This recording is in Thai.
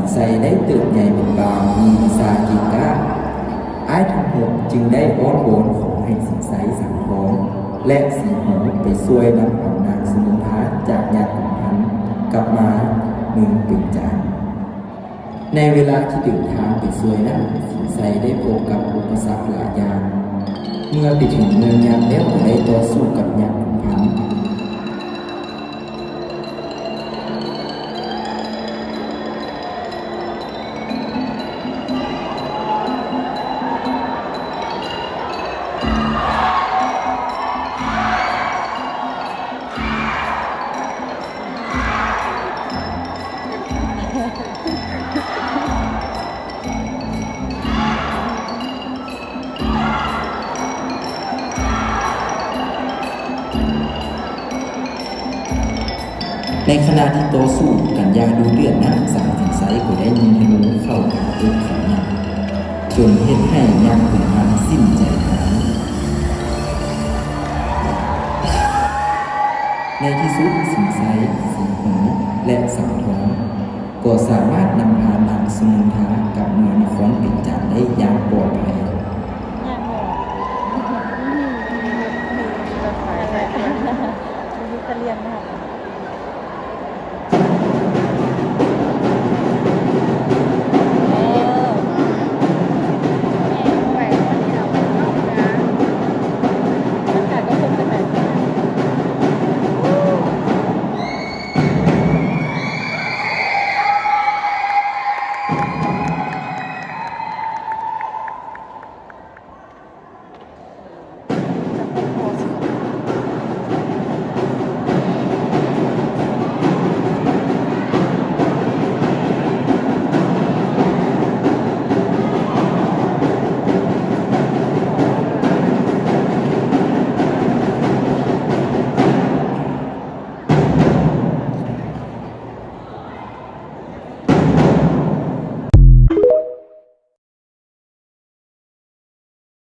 งไซได้เติบใหญ่เป็นบางมีวิสากิกะอ้ายทั้งหกจึงได้อ้อนวอนขอให้สิงไซสังทองและสีหอไปช่วยนำเอานางสมุนทาจากญาติของพันกลับมาเมืองปิ่นจานในเวลาที่เดินทางไปช่วยนั้นสิงไซได้พบกับอุปสรรคหลายอย่างเมื่อไปถึงเมืองยักษ์แล้วก็ได้ต่อสู้กับยักษ์ของพันในขณะที่ต่อสู้กันยาดูเลือดนั้นสามสิงไซก็ได้ยิงธนูเข้าหาตัวของยักษ์จนเห็นให้ยักษ์ของมันสิ้นใจหายในที่สุดสิงไซสีหอและสังทองก็สามารถนำพานางสมุนทากลับเมืองนครปิ่นจานได้อย่างปลอดภัยจะเรียนนะคะ